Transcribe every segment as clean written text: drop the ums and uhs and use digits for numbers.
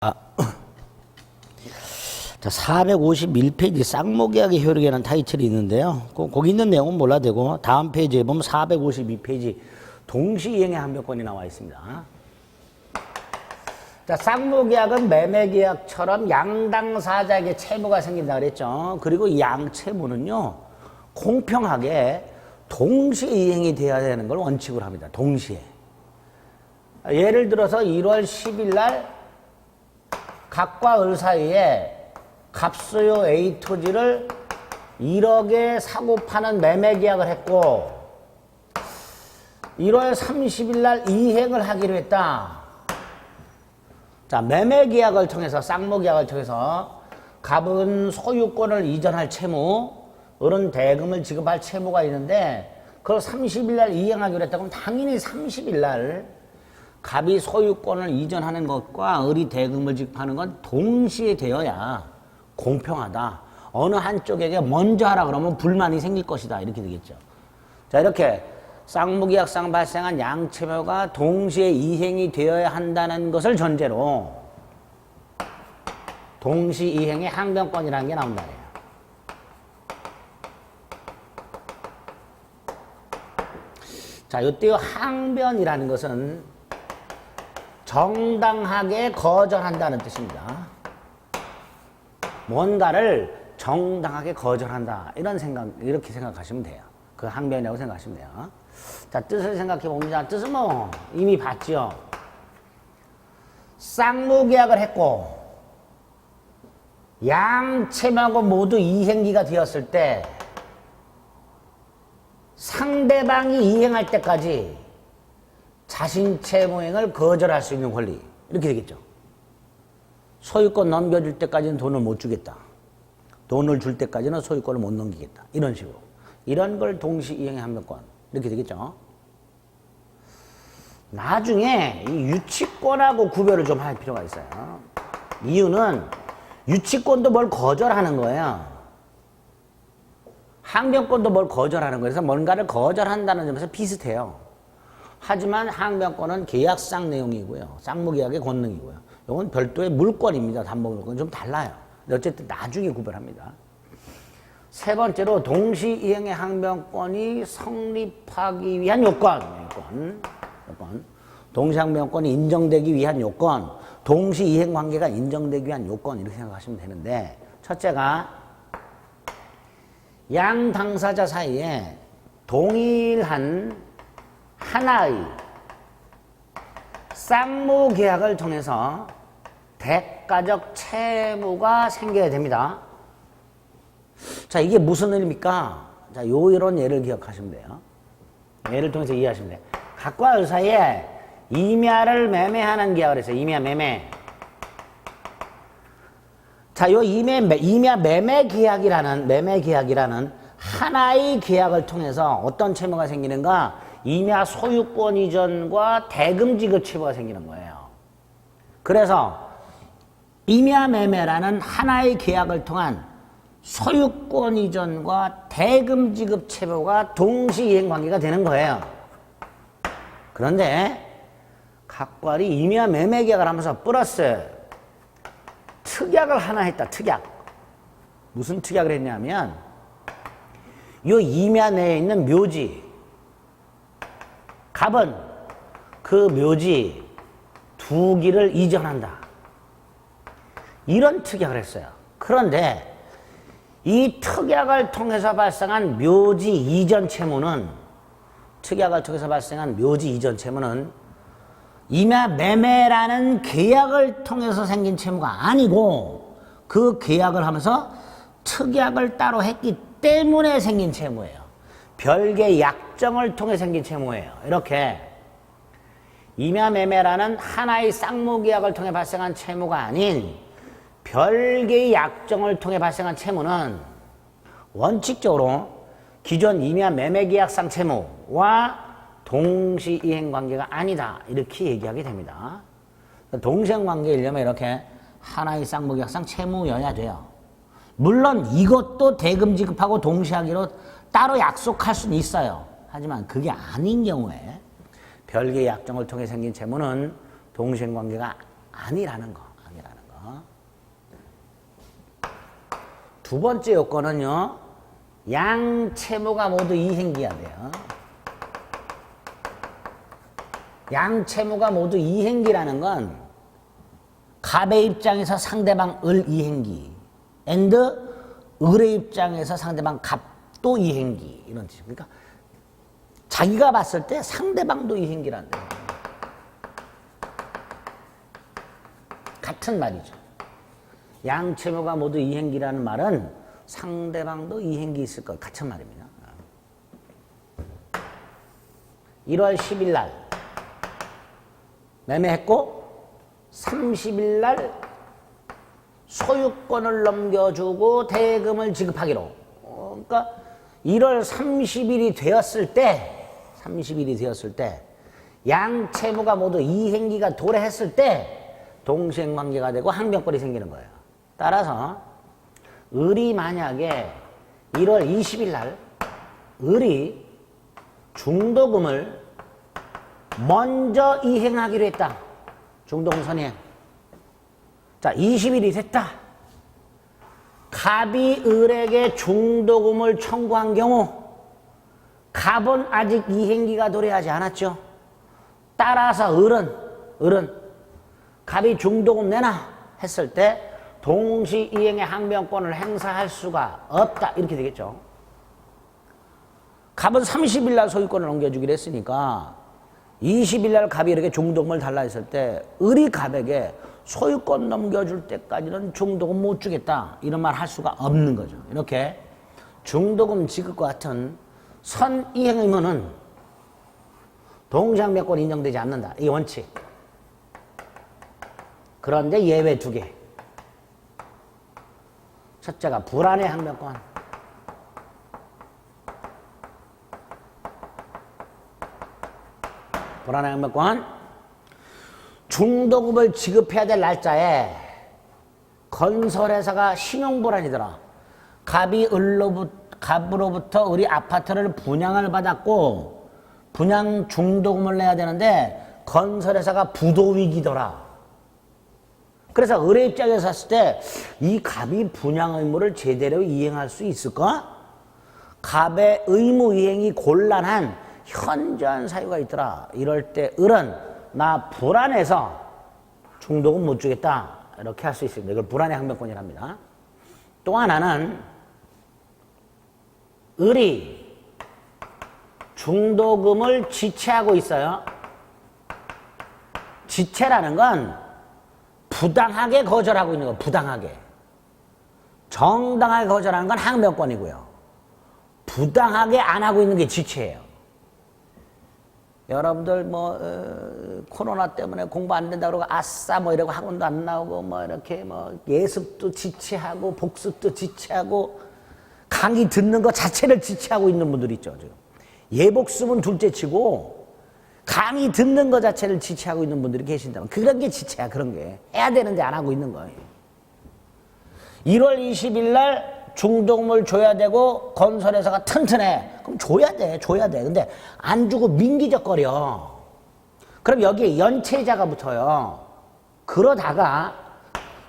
자, 451페이지 쌍모계약의 효력이라는 타이틀이 있는데요. 거기 있는 내용은 몰라도 되고 다음 페이지에 보면 452페이지 동시이행의 항변권이 나와 있습니다. 자, 쌍모계약은 매매계약처럼 양당사자에게 채무가 생긴다 그랬죠. 그리고 이 양채무는요 공평하게 동시에 이행이 돼야 되는 걸 원칙으로 합니다. 동시에. 예를 들어서 1월 10일 날 갑과 을 사이에 갑수요 A 토지를 1억에 사고 파는 매매 계약을 했고 1월 30일 날 이행을 하기로 했다. 자, 매매 계약을 통해서 쌍모 계약을 통해서 갑은 소유권을 이전할 채무, 을은 대금을 지급할 채무가 있는데 그걸 30일 날 이행하기로 했다. 그럼 당연히 30일 날 갑이 소유권을 이전하는 것과 을이 대금을 지급하는 건 동시에 되어야 공평하다. 어느 한쪽에게 먼저 하라 그러면 불만이 생길 것이다. 이렇게 되겠죠. 자, 이렇게 쌍무계약상 발생한 양채무가 동시에 이행이 되어야 한다는 것을 전제로 동시 이행의 항변권이라는 게 나온다. 자, 이때요 항변이라는 것은 정당하게 거절한다는 뜻입니다. 뭔가를 정당하게 거절한다. 이렇게 생각하시면 돼요. 그 항변이라고 생각하시면 돼요. 자, 뜻을 생각해 봅니다. 뜻은 뭐 이미 봤죠. 쌍무계약을 했고 양채무하고 모두 이행기가 되었을 때 상대방이 이행할 때까지 자신 채무행을 거절할 수 있는 권리. 이렇게 되겠죠. 소유권 넘겨줄 때까지는 돈을 못 주겠다. 돈을 줄 때까지는 소유권을 못 넘기겠다. 이런 식으로. 이런 걸 동시이행의 항변권. 이렇게 되겠죠. 나중에 이 유치권하고 구별을 좀 할 필요가 있어요. 이유는 유치권도 뭘 거절하는 거예요. 항변권도 뭘 거절하는 거예요. 그래서 뭔가를 거절한다는 점에서 비슷해요. 하지만 항변권은 계약상 내용이고요. 쌍무계약의 권능이고요. 이건 별도의 물권입니다. 담보물권은 좀 달라요. 어쨌든 나중에 구별합니다. 세 번째로 동시이행의 항변권이 성립하기 위한 요건. 동시항변권이 인정되기 위한 요건. 동시이행 관계가 인정되기 위한 요건. 이렇게 생각하시면 되는데 첫째가 양 당사자 사이에 동일한 하나의 쌍무 계약을 통해서 대가적 채무가 생겨야 됩니다. 자, 이게 무슨 의미입니까? 자, 이런 예를 기억하시면 돼요. 예를 통해서 이해하시면 돼요. 갑과 을 사이에 임야를 매매하는 계약을 했어요. 임야 매매. 자, 요 임야 매매 계약이라는 하나의 계약을 통해서 어떤 채무가 생기는가? 임야 소유권 이전과 대금 지급 채무가 생기는 거예요. 그래서 임야 매매라는 하나의 계약을 통한 소유권 이전과 대금 지급 채무가 동시이행 관계가 되는 거예요. 그런데 갑과을이 임야 매매 계약을 하면서 플러스 특약을 하나 했다. 특약. 무슨 특약을 했냐면 이 임야 내에 있는 묘지, 갑은 그 묘지 2기를 이전한다. 이런 특약을 했어요. 그런데 이 특약을 통해서 발생한 묘지 이전 채무는 임야 매매라는 계약을 통해서 생긴 채무가 아니고 그 계약을 하면서 특약을 따로 했기 때문에 생긴 채무예요. 별개의 약정을 통해 생긴 채무예요. 이렇게 임야 매매라는 하나의 쌍무 계약을 통해 발생한 채무가 아닌 별개의 약정을 통해 발생한 채무는 원칙적으로 기존 임야 매매 계약상 채무와 동시이행 관계가 아니다. 이렇게 얘기하게 됩니다. 동시이행 관계이려면 이렇게 하나의 쌍무 계약상 채무여야 돼요. 물론 이것도 대금 지급하고 동시하기로 따로 약속할 수는 있어요. 하지만 그게 아닌 경우에 별개의 약정을 통해 생긴 채무는 동시행 관계가 아니라는 거. 두 번째 요건은요, 양 채무가 모두 이행기야 돼요. 양 채무가 모두 이행기라는 건 갑의 입장에서 상대방 을 이행기, and 을의 입장에서 상대방 갑도 이행기, 이런 뜻이에요. 그러니까 자기가 봤을 때 상대방도 이행기라는 거예요. 같은 말이죠. 양 채무가 모두 이행기라는 말은 상대방도 이행기 있을 것 같은 말입니다. 1월 10일 날 매매했고 30일 날 소유권을 넘겨주고 대금을 지급하기로. 그러니까 1월 30일이 되었을 때 양 채무가 모두 이행기가 도래했을 때 동시행관계가 되고 항변권이 생기는 거예요. 따라서 을이 만약에 1월 20일 날 을이 중도금을 먼저 이행하기로 했다. 중도금 선이행. 자, 20일이 됐다. 갑이 을에게 중도금을 청구한 경우 갑은 아직 이행기가 도래하지 않았죠. 따라서 을은 갑이 중도금 내놔 했을 때 동시이행의 항변권을 행사할 수가 없다. 이렇게 되겠죠. 갑은 30일 날 소유권을 넘겨주기로 했으니까 20일 날 갑이 이렇게 중도금을 달라 했을 때 을이 갑에게 소유권 넘겨줄 때까지는 중도금 못 주겠다. 이런 말 할 수가 없는 거죠. 이렇게 중도금 지급과 같은 선이행 의무는 동시항변권 인정되지 않는다. 이 원칙. 그런데 예외 두 개. 첫째가 불안의 항변권. 불안의 항변권. 중도금을 지급해야 될 날짜에 건설회사가 신용불안이더라. 갑으로부터 우리 아파트를 분양을 받았고 분양 중도금을 내야 되는데 건설회사가 부도위기더라. 그래서 을의 입장에서 봤을 때 이 갑이 분양 의무를 제대로 이행할 수 있을까? 갑의 의무 이행이 곤란한 현저한 사유가 있더라. 이럴 때 을은 나 불안해서 중도금 못 주겠다. 이렇게 할 수 있습니다. 이걸 불안의 항변권이랍니다. 또 하나는 을이 중도금을 지체하고 있어요. 지체라는 건 부당하게 거절하고 있는 거, 부당하게. 정당하게 거절하는 건 항변권이고요. 부당하게 안 하고 있는 게 지체예요. 여러분들 코로나 때문에 공부 안 된다 그러고 아싸 이러고 학원도 안 나오고 이렇게 예습도 지체하고 복습도 지체하고 강의 듣는 거 자체를 지체하고 있는 분들 있죠. 지금. 예복습은 둘째 치고 강의 듣는 거 자체를 지체하고 있는 분들이 계신다면 그런 게 지체야. 그런 게 해야 되는데 안 하고 있는 거예요. 1월 20일 날 중도금을 줘야 되고 건설회사가 튼튼해. 그럼 줘야 돼. 근데 안 주고 민기적거려. 그럼 여기에 연체자가 붙어요. 그러다가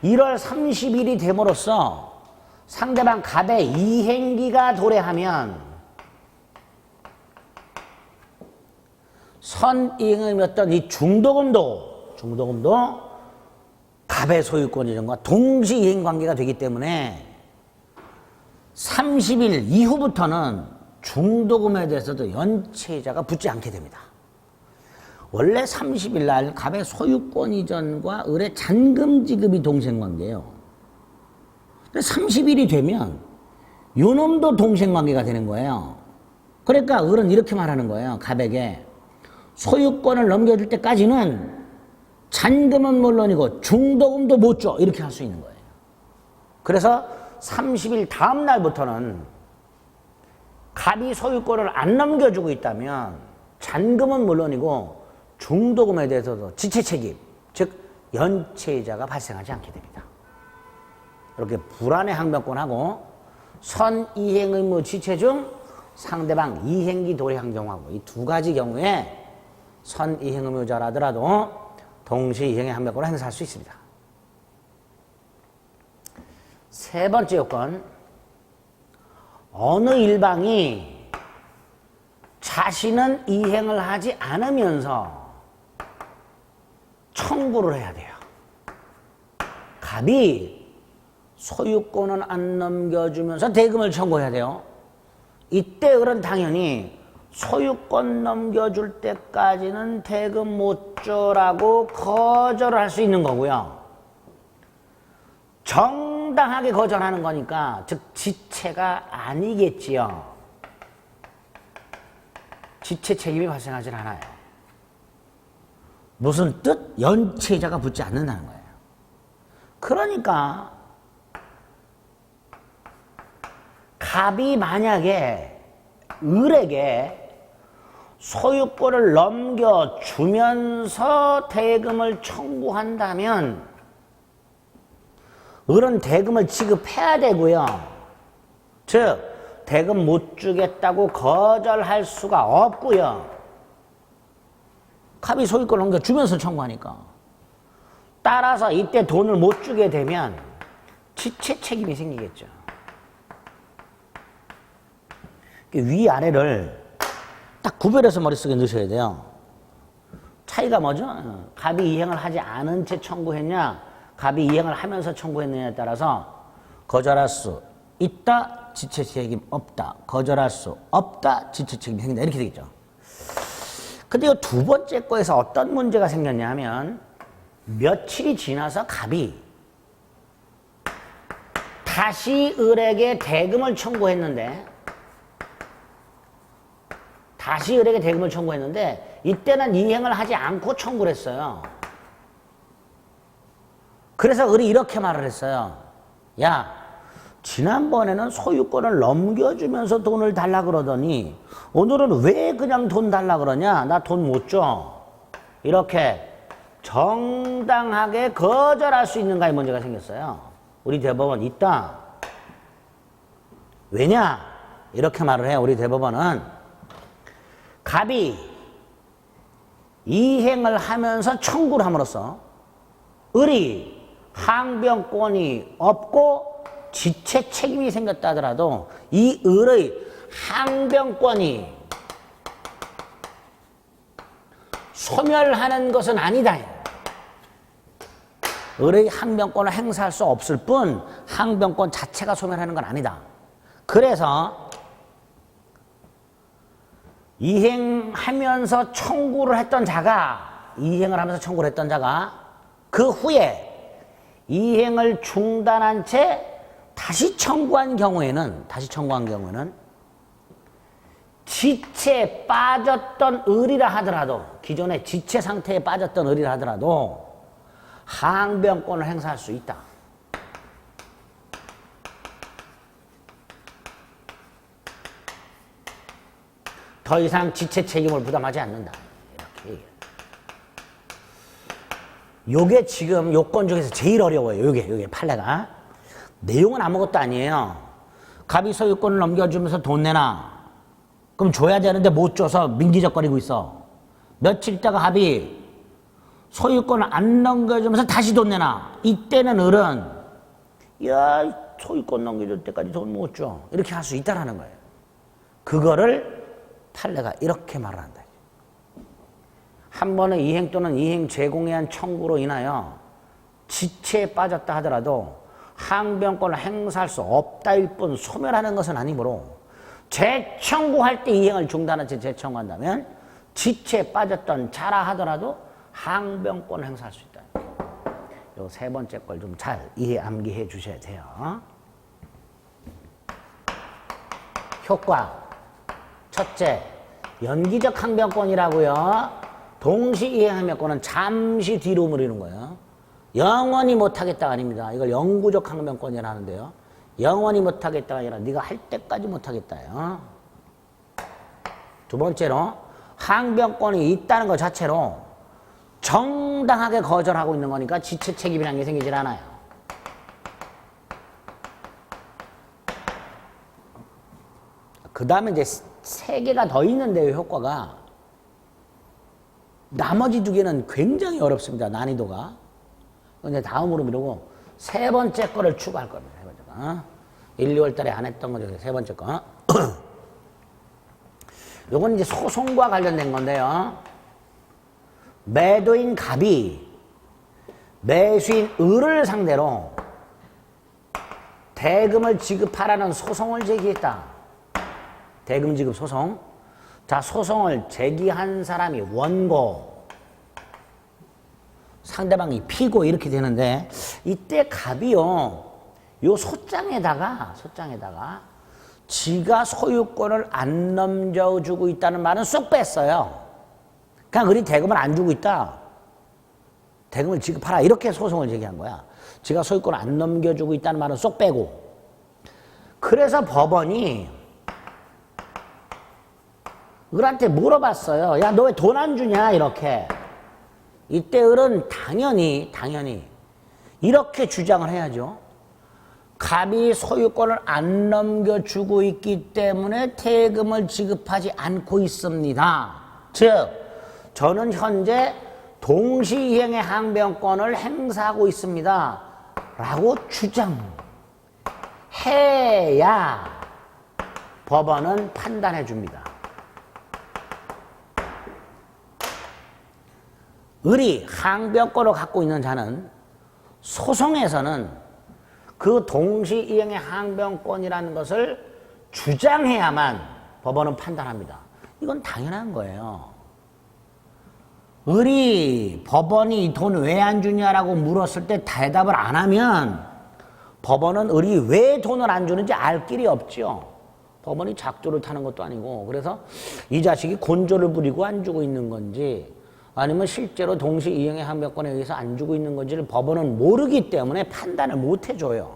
1월 30일이 됨으로써 상대방 갑의 이행기가 도래하면 선이행이었던 이 중도금도 갑의 소유권 이전과 동시 이행 관계가 되기 때문에 30일 이후부터는 중도금에 대해서도 연체자가 붙지 않게 됩니다. 원래 30일 날 갑의 소유권 이전과 을의 잔금 지급이 동생 관계예요. 30일이 되면 요놈도 동생 관계가 되는 거예요. 그러니까 을은 이렇게 말하는 거예요. 갑에게 소유권을 넘겨줄 때까지는 잔금은 물론이고 중도금도 못 줘. 이렇게 할 수 있는 거예요. 그래서 30일 다음 날부터는 갑이 소유권을 안 넘겨주고 있다면 잔금은 물론이고 중도금에 대해서도 지체 책임, 즉 연체자가 발생하지 않게 됩니다. 이렇게 불안의 항변권하고 선이행 의무 지체 중 상대방 이행기 도래한 경우하고 이 두 가지 경우에 선이행 의무자라더라도 동시 이행의 항변권을 행사할 수 있습니다. 세 번째 요건. 어느 일방이 자신은 이행을 하지 않으면서 청구를 해야 돼요. 갑이 소유권은 안 넘겨주면서 대금을 청구해야 돼요. 이때 을은 당연히 소유권 넘겨줄 때까지는 대금 못 줘라고 거절을 할 수 있는 거고요. 정당하게 거절하는 거니까, 즉 지체가 아니겠지요. 지체 책임이 발생하진 않아요. 무슨 뜻? 연체자가 붙지 않는다는 거예요. 그러니까 갑이 만약에 을에게 소유권을 넘겨주면서 대금을 청구한다면 을은 대금을 지급해야 되고요. 즉 대금 못 주겠다고 거절할 수가 없고요. 갑이 소유권을 넘겨주면서 청구하니까. 따라서 이때 돈을 못 주게 되면 지체 책임이 생기겠죠. 위아래를 딱 구별해서 머릿속에 넣으셔야 돼요. 차이가 뭐죠? 갑이 이행을 하지 않은 채 청구했냐, 갑이 이행을 하면서 청구했느냐에 따라서 거절할 수 있다, 지체 책임 없다. 거절할 수 없다, 지체 책임이 생긴다. 이렇게 되겠죠. 근데 이 두 번째 거에서 어떤 문제가 생겼냐 하면, 며칠이 지나서 갑이 다시 을에게 대금을 청구했는데, 이때는 이행을 하지 않고 청구를 했어요. 그래서 을이 이렇게 말을 했어요. 야, 지난번에는 소유권을 넘겨주면서 돈을 달라 그러더니 오늘은 왜 그냥 돈 달라 그러냐? 나 돈 못 줘. 이렇게 정당하게 거절할 수 있는가에 문제가 생겼어요. 우리 대법원 있다. 왜냐? 이렇게 말을 해요. 우리 대법원은 갑이 이행을 하면서 청구를 함으로써 을이 항변권이 없고 지체 책임이 생겼다 하더라도 이 을의 항변권이 소멸하는 것은 아니다. 을의 항변권을 행사할 수 없을 뿐 항변권 자체가 소멸하는 건 아니다. 그래서 이행하면서 청구를 했던 자가, 이행을 하면서 청구를 했던 자가 그 후에 이행을 중단한 채 다시 청구한 경우에는 지체에 빠졌던 을이라 하더라도, 기존에 지체 상태에 빠졌던 을이라 하더라도 항변권을 행사할 수 있다. 더 이상 지체 책임을 부담하지 않는다. 이렇게 얘기해요. 요게 지금 요건 중에서 제일 어려워요. 요게 판례가. 내용은 아무것도 아니에요. 갑이 소유권을 넘겨주면서 돈 내놔. 그럼 줘야 되는데 못 줘서 민기적거리고 있어. 며칠 있다가 갑이 소유권을 안 넘겨주면서 다시 돈 내놔. 이때는 을은 야, 소유권 넘겨줄 때까지 돈 못 줘. 이렇게 할 수 있다라는 거예요. 그거를 판례가 이렇게 말을 한다. 한 번의 이행 또는 이행 제공에 의한 청구로 인하여 지체에 빠졌다 하더라도 항변권을 행사할 수 없다일 뿐 소멸하는 것은 아니므로 재청구할 때 이행을 중단한 채 재청구한다면 지체에 빠졌던 자라 하더라도 항변권을 행사할 수 있다. 요 세 번째 걸 좀 잘 이해 암기해 주셔야 돼요. 효과. 첫째, 연기적 항변권이라고요. 동시 이행 항변권은 잠시 뒤로 미루는 거예요. 영원히 못하겠다가 아닙니다. 이걸 영구적 항변권이라 하는데요. 영원히 못하겠다가 아니라 네가 할 때까지 못하겠다요. 두 번째로, 항변권이 있다는 것 자체로 정당하게 거절하고 있는 거니까 지체 책임이라는 게 생기질 않아요. 그 다음에 이제 세 개가 더 있는데요, 효과가. 나머지 두 개는 굉장히 어렵습니다, 난이도가. 이제 다음으로 미루고 세 번째 거를 추가할 겁니다. 세 번째 거. 어? 1, 2월 달에 안 했던 거죠. 세 번째 거. 요건 이제 소송과 관련된 건데요. 매도인 갑이 매수인 을을 상대로 대금을 지급하라는 소송을 제기했다. 대금 지급 소송. 자, 소송을 제기한 사람이 원고, 상대방이 피고 이렇게 되는데, 이때 갑이요, 요 소장에다가 지가 소유권을 안 넘겨주고 있다는 말은 쏙 뺐어요. 그냥 을이 대금을 안 주고 있다. 대금을 지급하라. 이렇게 소송을 제기한 거야. 지가 소유권을 안 넘겨주고 있다는 말은 쏙 빼고. 그래서 법원이 을한테 물어봤어요. 야, 너 왜 돈 안 주냐? 이렇게. 이때 을은 당연히 이렇게 주장을 해야죠. 갑이 소유권을 안 넘겨주고 있기 때문에 대금을 지급하지 않고 있습니다. 즉, 저는 현재 동시이행의 항변권을 행사하고 있습니다. 라고 주장해야 법원은 판단해 줍니다. 을이 항변권을 갖고 있는 자는 소송에서는 그 동시이행의 항변권이라는 것을 주장해야만 법원은 판단합니다. 이건 당연한 거예요. 을이 법원이 돈 왜 안 주냐라고 물었을 때 대답을 안 하면 법원은 을이 왜 돈을 안 주는지 알 길이 없죠. 법원이 작조를 타는 것도 아니고. 그래서 이 자식이 곤조를 부리고 안 주고 있는 건지 아니면 실제로 동시이행의 항변권에 의해서 안 주고 있는 건지를 법원은 모르기 때문에 판단을 못 해줘요.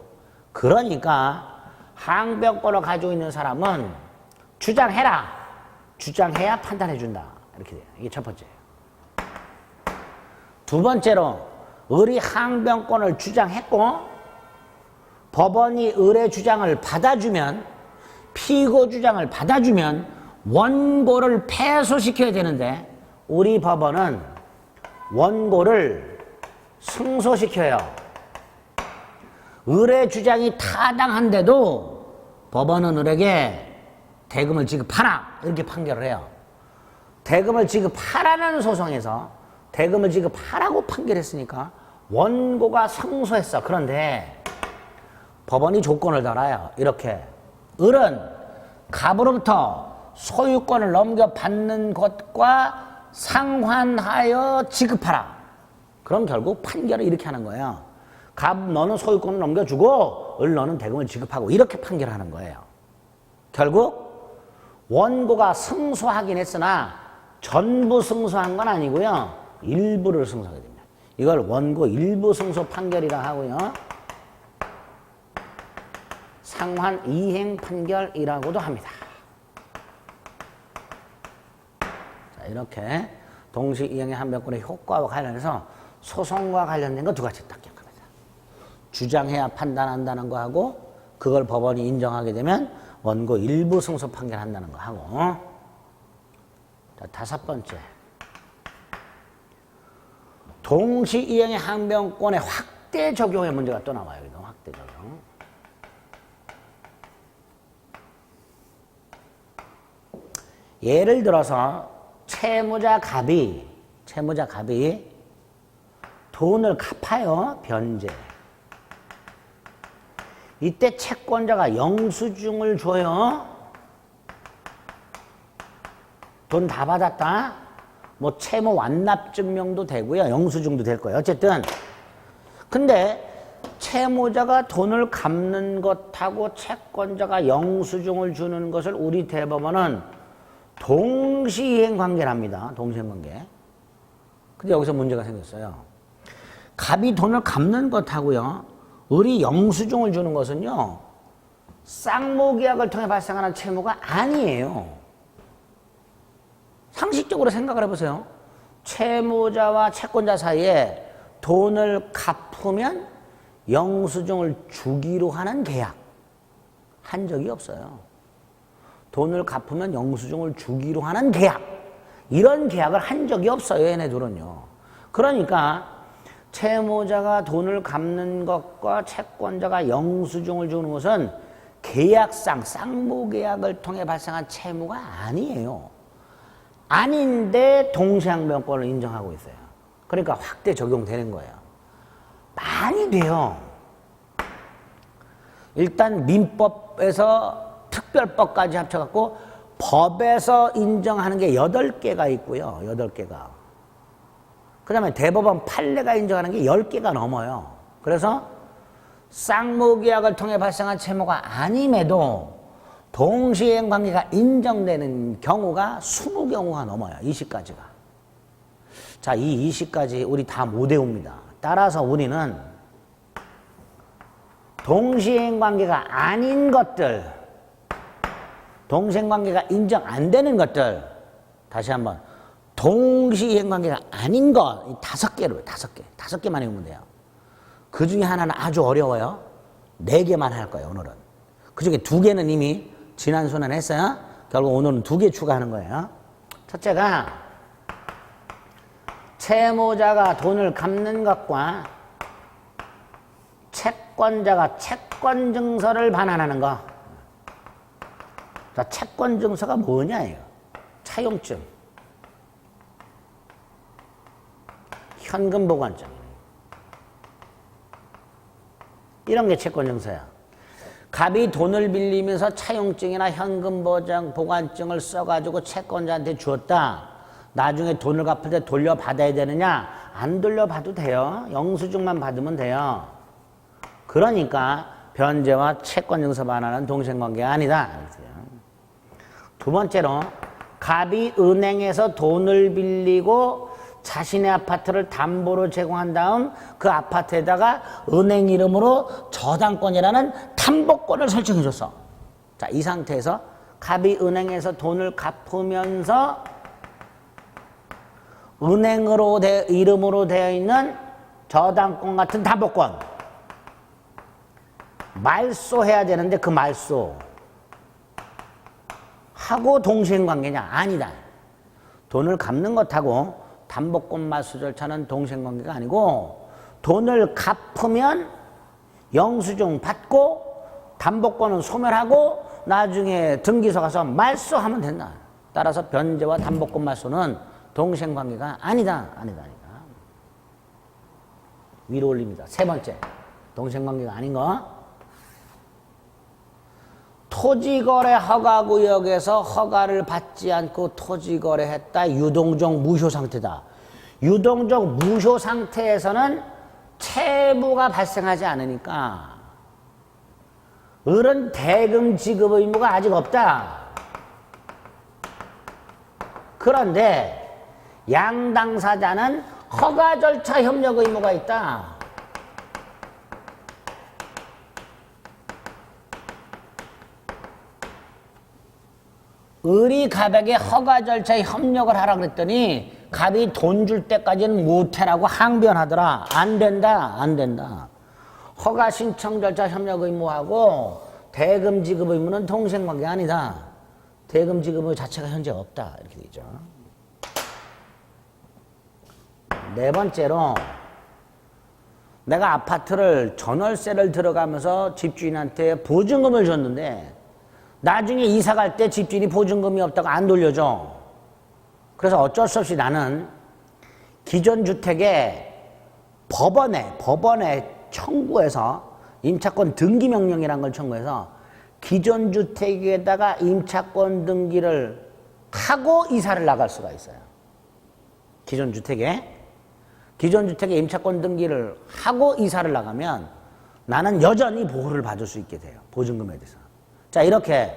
그러니까 항변권을 가지고 있는 사람은 주장해라. 주장해야 판단해준다. 이렇게 돼요. 이게 첫 번째예요. 두 번째로 을이 항변권을 주장했고 법원이 을의 주장을 받아주면, 피고 주장을 받아주면 원고를 패소시켜야 되는데 우리 법원은 원고를 승소시켜요. 을의 주장이 타당한데도 법원은 을에게 대금을 지급하라 이렇게 판결을 해요. 대금을 지급하라는 소송에서 대금을 지급하라고 판결했으니까 원고가 승소했어. 그런데 법원이 조건을 달아요. 이렇게 을은 갑으로부터 소유권을 넘겨받는 것과 상환하여 지급하라. 그럼 결국 판결을 이렇게 하는 거예요. 갑 너는 소유권을 넘겨주고 을 너는 대금을 지급하고 이렇게 판결하는 거예요. 결국 원고가 승소하긴 했으나 전부 승소한 건 아니고요. 일부를 승소하게 됩니다. 이걸 원고 일부 승소 판결이라 하고요. 상환 이행 판결이라고도 합니다. 자, 이렇게 동시이행의 항변권의 효과와 관련해서 소송과 관련된 거 두 가지 딱 기억합니다. 주장해야 판단한다는 거 하고 그걸 법원이 인정하게 되면 원고 일부 승소 판결한다는 거 하고. 자, 다섯 번째. 동시이행의 항변권의 확대 적용의 문제가 또 나와요. 여기도 확대 적용. 예를 들어서 채무자 갑이 돈을 갚아요. 변제. 이때 채권자가 영수증을 줘요. 돈 다 받았다. 뭐 채무 완납 증명도 되고요. 영수증도 될 거예요. 어쨌든 근데 채무자가 돈을 갚는 것하고 채권자가 영수증을 주는 것을 우리 대법원은 동시이행 관계랍니다. 동시이행 관계. 근데 여기서 문제가 생겼어요. 갑이 돈을 갚는 것하고요. 을이 영수증을 주는 것은요. 쌍모계약을 통해 발생하는 채무가 아니에요. 상식적으로 생각을 해보세요. 채무자와 채권자 사이에 돈을 갚으면 영수증을 주기로 하는 계약 한 적이 없어요. 돈을 갚으면 영수증을 주기로 하는 계약, 이런 계약을 한 적이 없어요. 얘네들은요. 그러니까 채무자가 돈을 갚는 것과 채권자가 영수증을 주는 것은 계약상 쌍무계약을 통해 발생한 채무가 아니에요. 아닌데 동시항변권을 인정하고 있어요. 그러니까 확대 적용되는 거예요. 많이 돼요. 일단 민법에서 특별법까지 합쳐갖고 법에서 인정하는 게 8개가 있고요. 8개가. 그 다음에 대법원 판례가 인정하는 게 10개가 넘어요. 그래서 쌍무계약을 통해 발생한 채무가 아님에도 동시행 관계가 인정되는 경우가 20경우가 넘어요. 20가지가. 자, 이 20가지 우리 다 못 외웁니다. 따라서 우리는 동시행 관계가 아닌 것들, 동시행 관계가 인정 안 되는 것들, 다시 한번 동시행 관계가 아닌 것 5개로 5개만 외우면 돼요. 그 중에 하나는 아주 어려워요. 4개만 할 거예요, 오늘은. 그 중에 2개는 이미 지난 수는 했어요. 결국 오늘은 2개 추가하는 거예요. 첫째가 채무자가 돈을 갚는 것과 채권자가 채권증서를 반환하는 거. 자, 채권증서가 뭐냐예요. 차용증, 현금보관증, 이런 게 채권증서야. 갑이 돈을 빌리면서 차용증이나 현금보관증을 써가지고 채권자한테 주었다. 나중에 돈을 갚을 때 돌려받아야 되느냐? 안 돌려받아도 돼요. 영수증만 받으면 돼요. 그러니까 변제와 채권증서 반환은 동생관계가 아니다. 두 번째로 갑이 은행에서 돈을 빌리고 자신의 아파트를 담보로 제공한 다음 그 아파트에다가 은행 이름으로 저당권이라는 담보권을 설정해 줬어. 자, 이 상태에서 갑이 은행에서 돈을 갚으면서 은행으로 이름으로 되어 있는 저당권 같은 담보권 말소해야 되는데 그 말소 하고 동시행관계냐? 아니다. 돈을 갚는 것하고 담보권 말소 절차는 동시행관계가 아니고 돈을 갚으면 영수증 받고 담보권은 소멸하고 나중에 등기소 가서 말소하면 된다. 따라서 변제와 담보권 말소는 동시행관계가 아니다. 위로 올립니다. 세 번째, 동시행관계가 아닌 거. 토지거래 허가구역에서 허가를 받지 않고 토지거래했다. 유동적 무효 상태다. 유동적 무효 상태에서는 채무가 발생하지 않으니까 을은 대금 지급 의무가 아직 없다. 그런데 양당사자는 허가 절차 협력 의무가 있다. 을이 갑에게 허가 절차에 협력을 하라 그랬더니 갑이 돈 줄 때까지는 못해라고 항변하더라. 안 된다. 허가 신청 절차 협력 의무하고 대금 지급 의무는 동생관계 아니다. 대금 지급 의무 자체가 현재 없다. 이렇게 되죠. 네 번째로 내가 아파트를 전월세를 들어가면서 집주인한테 보증금을 줬는데 나중에 이사 갈 때 집주인이 보증금이 없다고 안 돌려줘. 그래서 어쩔 수 없이 나는 기존 주택에 법원에 청구해서 임차권 등기 명령이라는 걸 청구해서 기존 주택에다가 임차권 등기를 하고 이사를 나갈 수가 있어요. 기존 주택에 임차권 등기를 하고 이사를 나가면 나는 여전히 보호를 받을 수 있게 돼요. 보증금에 대해서. 자, 이렇게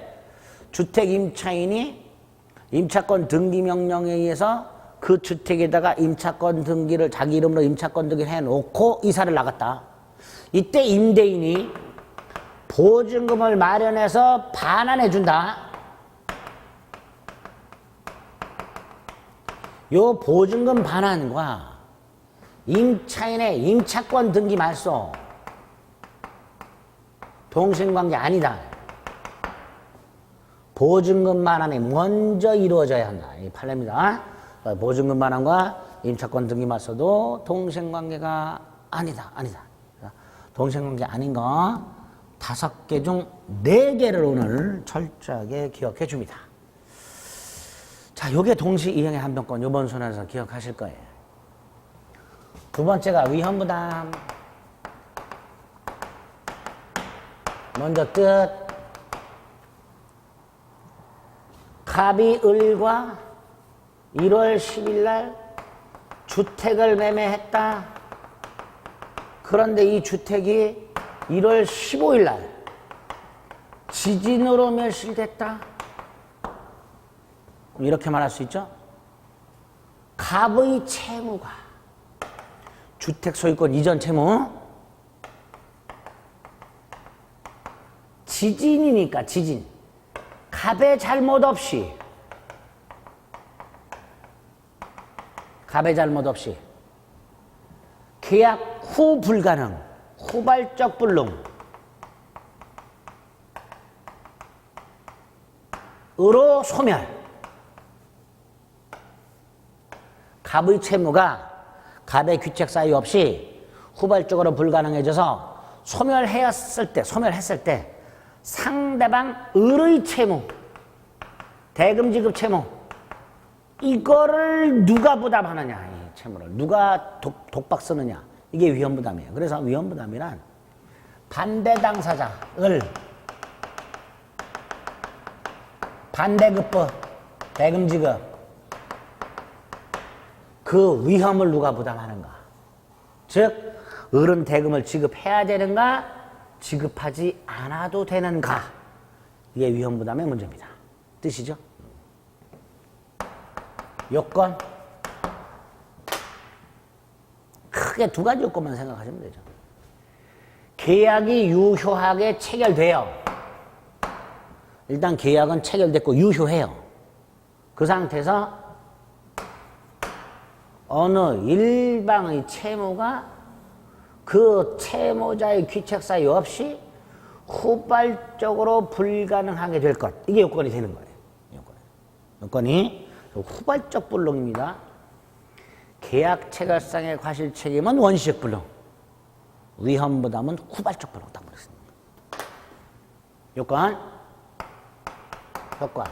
주택 임차인이 임차권 등기 명령에 의해서 그 주택에다가 임차권 등기를 자기 이름으로 임차권 등기를 해놓고 이사를 나갔다. 이때 임대인이 보증금을 마련해서 반환해 준다. 요 보증금 반환과 임차인의 임차권 등기 말소 동시행관계 아니다. 보증금 반환이 먼저 이루어져야 한다. 이 판례입니다. 보증금 반환과 임차권 등기 말소도 동시행관계가 아니다. 동생관계 아닌 거 5개 중 4개를 오늘 철저하게 기억해 줍니다. 자, 요게 동시 이행의 한병권 요번 순환에서 기억하실 거예요. 두 번째가 위험부담. 먼저 뜻. 갑이 을과 1월 10일 날 주택을 매매했다. 그런데 이 주택이 1월 15일 날 지진으로 멸실됐다. 이렇게 말할 수 있죠. 갑의 채무가 주택 소유권 이전 채무 지진이니까 지진 갑의 잘못 없이 계약 후 불가능 후발적 불능 으로 소멸. 갑의 채무가 갑의 귀책 사유 없이 후발적으로 불가능해져서 소멸했을 때 상대방 을의 채무, 대금 지급 채무 이거를 누가 부담하느냐, 이 채무를 누가 독박 쓰느냐, 이게 위험부담이에요. 그래서 위험부담이란 반대 당사자 을 반대급부 대금 지급 그 위험을 누가 부담하는가? 즉 을은 대금을 지급해야 되는가? 지급하지 않아도 되는가? 이게 위험부담의 문제입니다. 뜻이죠? 요건 크게 2가지 요건만 생각하시면 되죠. 계약이 유효하게 체결돼요. 일단 계약은 체결됐고 유효해요. 그 상태에서 어느 일방의 채무가 그 채무자의 귀책 사유 없이 후발적으로 불가능하게 될 것. 이게 요건이 되는 거예요. 요건이 후발적 불능입니다. 계약 체결상의 과실 책임은 원시적 불능. 위험부담은 후발적 불능. 딱 그렇습니다. 요건 효과.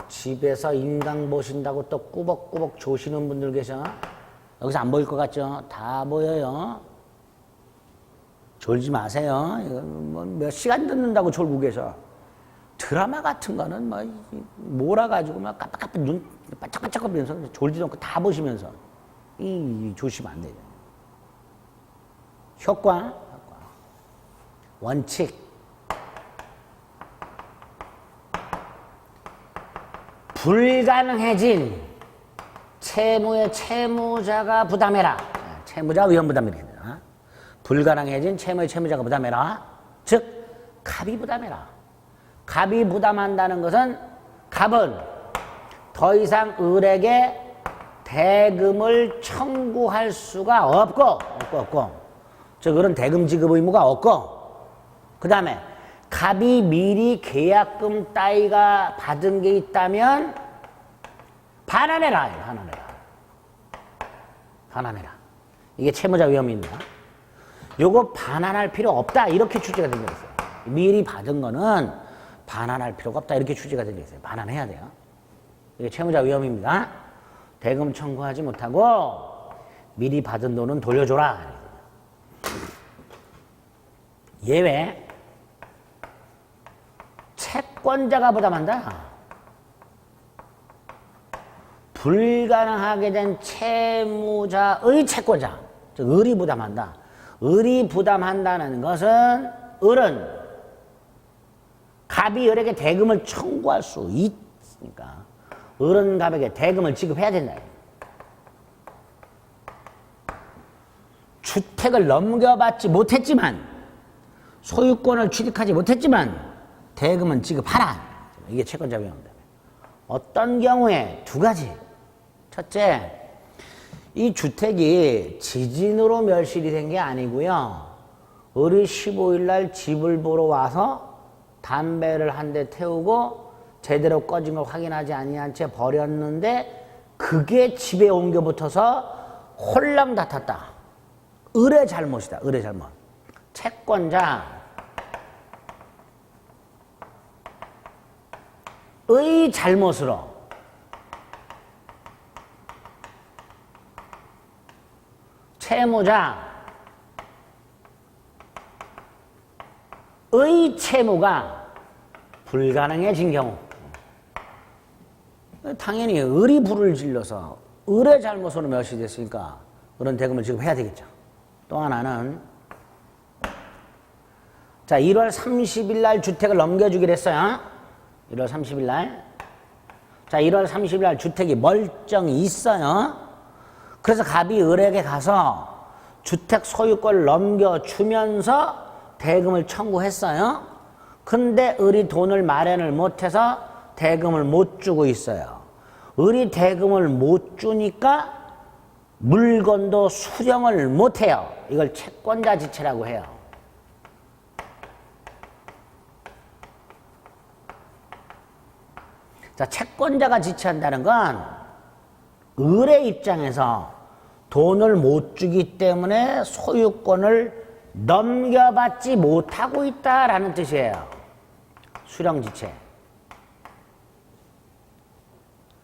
집에서 인강 보신다고 또 꾸벅꾸벅 조시는 분들 계셔. 여기서 안 보일 것 같죠? 다 보여요. 졸지 마세요. 이거 뭐 몇 시간 듣는다고 졸고 계셔. 드라마 같은 거는 뭐 몰아가지고 막 깜빡깜빡 눈 반짝반짝거리면서 졸지도 않고 다 보시면서 이 조시면 안 되죠. 효과. 원칙. 불가능해진 채무의 채무자가 부담해라. 채무자 위험부담입니다. 불가능해진 채무의 채무자가 부담해라. 즉 갑이 부담해라. 갑이 부담한다는 것은 갑은 더 이상 을에게 대금을 청구할 수가 없고 즉 을은 대금 지급 의무가 없고 그 다음에 갑이 미리 계약금 따위가 받은 게 있다면 반환해라. 이게 채무자 위험입니다. 요거 반환할 필요 없다. 이렇게 취지가 되어 있어요. 미리 받은 거는 반환할 필요가 없다. 이렇게 취지가 되어 있어요. 반환해야 돼요. 이게 채무자 위험입니다. 대금 청구하지 못하고 미리 받은 돈은 돌려줘라. 예외. 채권자가 부담한다. 불가능하게 된 채무자의 채권자, 즉 을이 부담한다. 을이 부담한다는 것은 을은 갑이 을에게 대금을 청구할 수 있으니까 을은 갑에게 대금을 지급해야 된다. 주택을 넘겨받지 못했지만 소유권을 취득하지 못했지만 대금은 지급하라. 이게 채권자 위험입니다. 어떤 경우에 2가지. 첫째, 이 주택이 지진으로 멸실이 된 게 아니고요. 을이 15일 날 집을 보러 와서 담배를 한 대 태우고 제대로 꺼진 걸 확인하지 아니한 채 버렸는데 그게 집에 옮겨 붙어서 홀랑 다퉜다. 을의 잘못이다. 을의 잘못. 채권자 의 잘못으로 채무자 의 채무가 불가능해진 경우, 당연히 을이 불을 질러서 을의 잘못으로 멸시 됐으니까 을은 대금을 지급해야 되겠죠. 또 하나는 자 1월 30일 날 주택을 넘겨주기로 했어요. 1월 30일 날. 자 1월 30일 날 주택이 멀쩡히 있어요. 그래서 갑이 을에게 가서 주택 소유권을 넘겨주면서 대금을 청구했어요. 근데 을이 돈을 마련을 못해서 대금을 못 주고 있어요. 을이 대금을 못 주니까 물건도 수령을 못 해요. 이걸 채권자 지체라고 해요. 자, 채권자가 지체한다는 건 을의 입장에서 돈을 못 주기 때문에 소유권을 넘겨받지 못하고 있다라는 뜻이에요. 수령지체.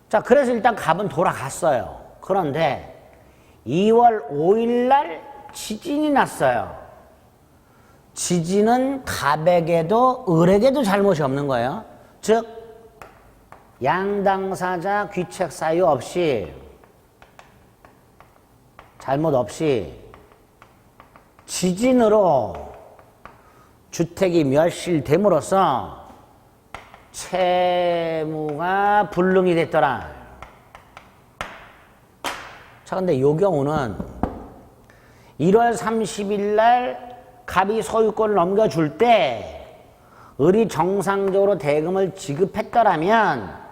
자, 그래서 일단 갑은 돌아갔어요. 그런데 2월 5일 날 지진이 났어요. 지진은 갑에게도 을에게도 잘못이 없는 거예요. 즉 양당사자 귀책 사유 없이, 잘못 없이 지진으로 주택이 멸실됨으로써 채무가 불능이 됐더라. 자, 근데 요 경우는 1월 30일 날 갑이 소유권을 넘겨줄 때 을이 정상적으로 대금을 지급했더라면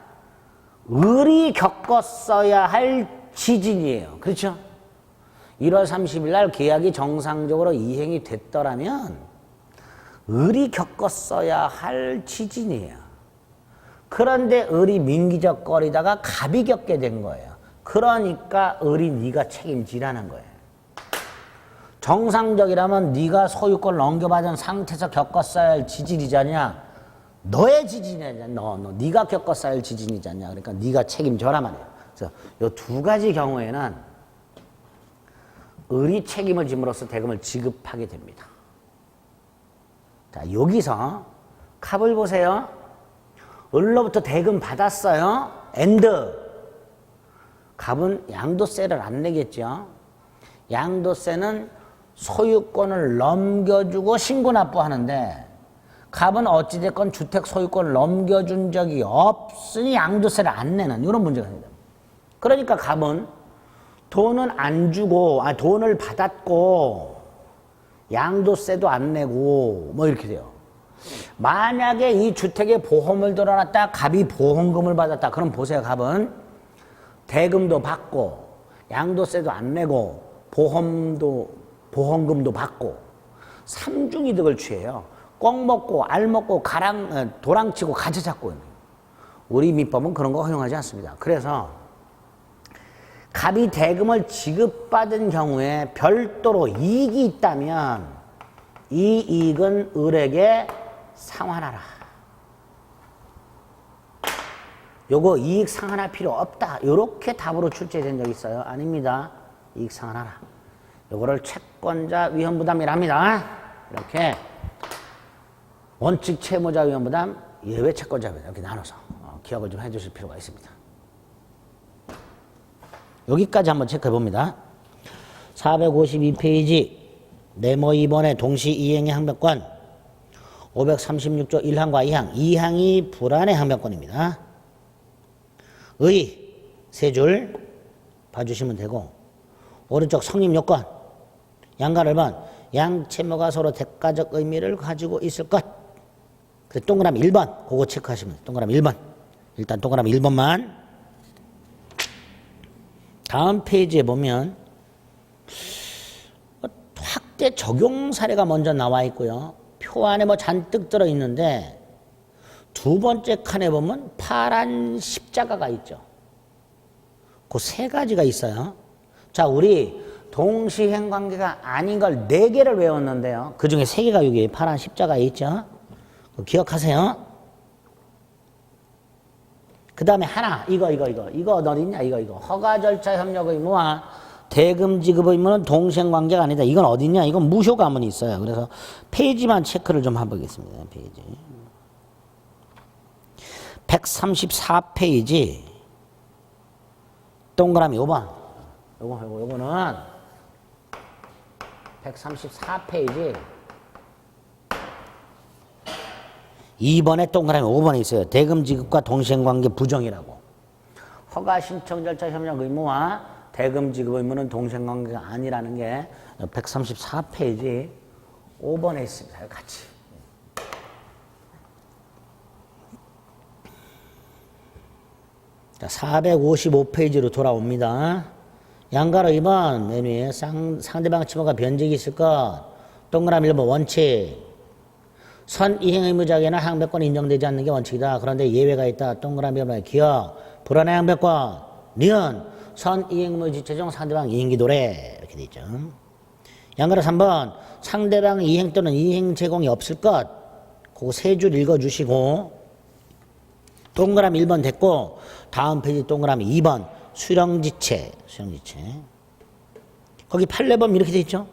을이 겪었어야 할 지진이에요. 그렇죠? 1월 30일 날 계약이 정상적으로 이행이 됐더라면 을이 겪었어야 할 지진이에요. 그런데 을이 민기적거리다가 갑이 겪게 된 거예요. 그러니까 을이 네가 책임지라는 거예요. 정상적이라면 네가 소유권을 넘겨받은 상태에서 겪었어야 할 지진이잖냐. 너의 지진이잖냐. 네가 겪었어야 할 지진이잖냐. 그러니까 네가 책임져라 말이에요. 그래서 이 두 가지 경우에는 을이 책임을 짐으로써 대금을 지급하게 됩니다. 자, 여기서 갑을 보세요. 을로부터 대금 받았어요. 엔드. 갑은 양도세를 안 내겠죠. 양도세는 소유권을 넘겨주고 신고납부하는데 갑은 어찌됐건 주택 소유권을 넘겨준 적이 없으니 양도세를 안 내는 이런 문제가 생깁니다. 그러니까 갑은 돈은 안 주고, 돈을 받았고 양도세도 안 내고 뭐 이렇게 돼요. 만약에 이 주택에 보험을 들어놨다 갑이 보험금을 받았다. 그럼 보세요. 갑은 대금도 받고 양도세도 안 내고 보험금도 받고 삼중이득을 취해요. 꽁 먹고 알 먹고 도랑치고 가지 잡고. 우리 민법은 그런 거 허용하지 않습니다. 그래서 갑이 대금을 지급받은 경우에 별도로 이익이 있다면 이 이익은 을에게 상환하라. 요거 이익 상환할 필요 없다. 이렇게 답으로 출제된 적이 있어요. 아닙니다. 이익 상환하라. 요거를 채권자 위험부담이랍니다. 이렇게 원칙 채무자 위험부담, 예외 채권자 위험부담 이렇게 나눠서 기억을 좀 해주실 필요가 있습니다. 여기까지 한번 체크해 봅니다. 452페이지 네모 2번의 동시 이행의 항변권 536조 1항과 2항, 2항이 불안의 항변권입니다. 의 세 줄 봐주시면 되고 오른쪽 성립 요건 양가를 번 양채무가 서로 대가적 의미를 가지고 있을 것. 그래서 동그라미 1번 그거 체크하시면 돼요. 동그라미 1번 일단 동그라미 1번만. 다음 페이지에 보면 확대 적용 사례가 먼저 나와 있고요. 표 안에 뭐 잔뜩 들어있는데 두 번째 칸에 보면 파란 십자가가 있죠. 그 세 가지가 있어요. 자, 우리 동시행 관계가 아닌 걸 4개를 외웠는데요. 그 중에 3개가 여기 파란 십자가에 있죠. 기억하세요. 그 다음에 하나, 이거 어디 있냐, 이거. 허가 절차 협력 의무와 대금 지급 의무는 동시행 관계가 아니다. 이건 어디 있냐, 이건 무효 가문이 있어요. 그래서 페이지만 체크를 좀 해보겠습니다. 페이지. 134페이지. 동그라미 5번. 요거는 134페이지. 2번에 동그라미 5번에 있어요. 대금 지급과 동시행관계 부정이라고. 허가 신청 절차 협력 의무와 대금 지급 의무는 동시행관계가 아니라는 게 134페이지 5번에 있습니다. 같이. 자, 455페이지로 돌아옵니다. 양가로 2번 맨 위에 상대방 침해가 변직이 있을 것. 동그라미 1번 원칙. 선 이행 의무자에게는 항변권이 인정되지 않는 게 원칙이다. 그런데 예외가 있다. 동그라미 1번 기억. 불안해 항변권. 니은. 선 이행 의무 지체 중 상대방 이행기 도래. 이렇게 돼 있죠. 양가로 3번 상대방 이행 또는 이행 제공이 없을 것. 그거 3줄 읽어주시고. 동그라미 1번 됐고 다음 페이지 동그라미 2번 수령지체. 거기 판례범 이렇게 돼 있죠.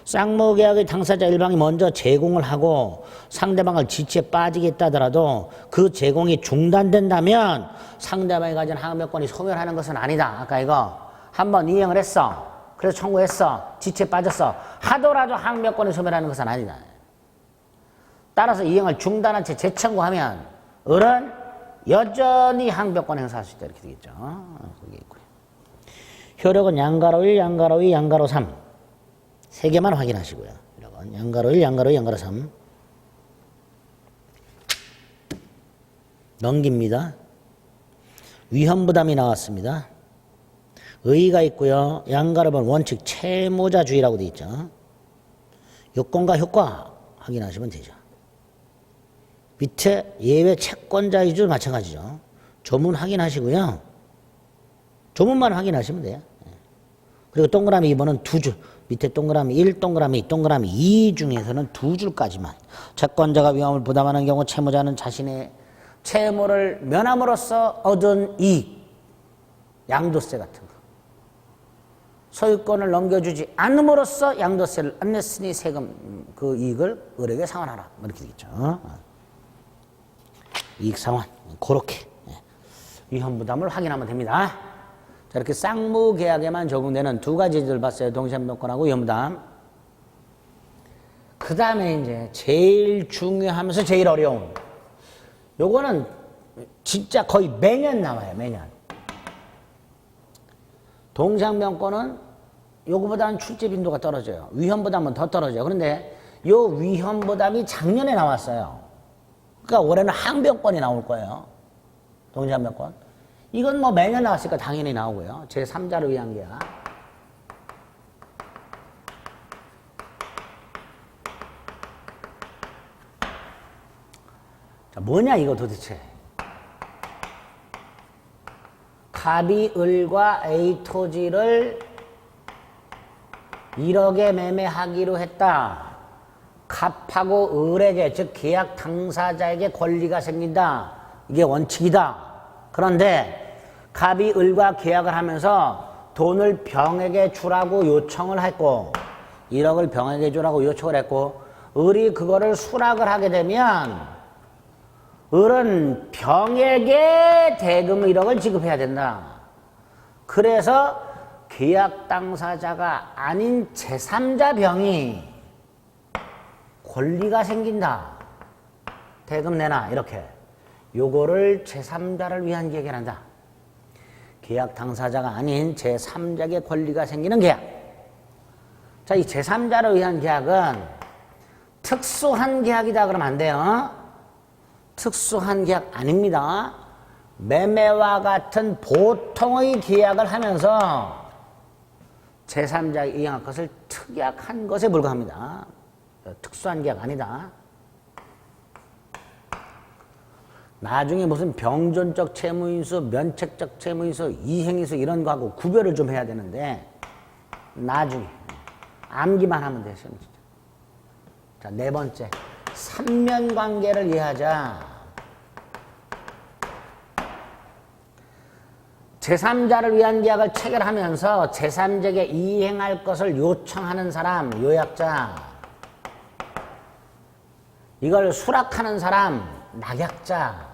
쌍모계약의 당사자 일방이 먼저 제공을 하고 상대방을 지체에 빠지겠다 하더라도 그 제공이 중단된다면 상대방이 가진 항변권이 소멸하는 것은 아니다. 아까 이거 한번 이행을 했어. 그래서 청구했어. 지체에 빠졌어. 하더라도 항변권이 소멸하는 것은 아니다. 따라서 이행을 중단한 채 재청구하면 을은 여전히 항변권 행사할 수 있다. 이렇게 되겠죠. 거기 있고요. 효력은 양가로 1, 양가로 2, 양가로 3. 3개만 확인하시고요. 효력은 양가로 1, 양가로 2, 양가로 3. 넘깁니다. 위헌부담이 나왔습니다. 의의가 있고요. 양가로는 원칙 채무자주의라고 되어 있죠. 요건과 효과 확인하시면 되죠. 밑에 예외 채권자이주 마찬가지죠. 조문 확인하시고요. 조문만 확인하시면 돼요. 그리고 동그라미 2번은 2줄. 밑에 동그라미 1, 동그라미 2, 동그라미 2 중에서는 2줄까지만. 채권자가 위험을 부담하는 경우 채무자는 자신의 채무를 면함으로써 얻은 이익, 양도세 같은 거. 소유권을 넘겨주지 않음으로써 양도세를 안 냈으니 세금 그 이익을 을에게 상환하라. 이렇게 되겠죠. 이익 상환. 그렇게 위헌부담을 확인하면 됩니다. 자, 이렇게 쌍무계약에만 적용되는 2가지를 봤어요. 동시행변권하고 위헌부담. 그 다음에 이제 제일 중요하면서 제일 어려운. 요거는 진짜 거의 매년 나와요. 매년. 동시행변권은 요거보다는 출제 빈도가 떨어져요. 위헌부담은 더 떨어져요. 그런데 요 위헌부담이 작년에 나왔어요. 그러니까 올해는 항변권이 나올 거예요. 동시행변권. 이건 뭐 매년 나왔으니까 당연히 나오고요. 제3자를 위한 계약. 자, 뭐냐 이거 도대체. 갑이 을과 A 토지를 1억에 매매하기로 했다. 갑하고 을에게, 즉 계약 당사자에게 권리가 생긴다. 이게 원칙이다. 그런데 갑이 을과 계약을 하면서 돈을 병에게 주라고 요청을 했고 1억을 병에게 주라고 요청을 했고 을이 그거를 수락을 하게 되면 을은 병에게 대금 1억을 지급해야 된다. 그래서 계약 당사자가 아닌 제3자 병이 권리가 생긴다. 대금 내놔. 이렇게. 요거를 제3자를 위한 계약을 한다. 계약 당사자가 아닌 제3자에게 권리가 생기는 계약. 자, 이 제3자를 위한 계약은 특수한 계약이다 그러면 안 돼요. 특수한 계약 아닙니다. 매매와 같은 보통의 계약을 하면서 제3자가 이행할 것을 특약한 것에 불과합니다. 특수한 계약 아니다. 나중에 무슨 병존적 채무인수, 면책적 채무인수, 이행인수 이런 거하고 구별을 좀 해야 되는데 나중에. 암기만 하면 돼요. 진짜. 자, 네 번째. 삼면관계를 이해하자. 제3자를 위한 계약을 체결하면서 제3자에게 이행할 것을 요청하는 사람, 요약자. 이걸 수락하는 사람, 낙약자.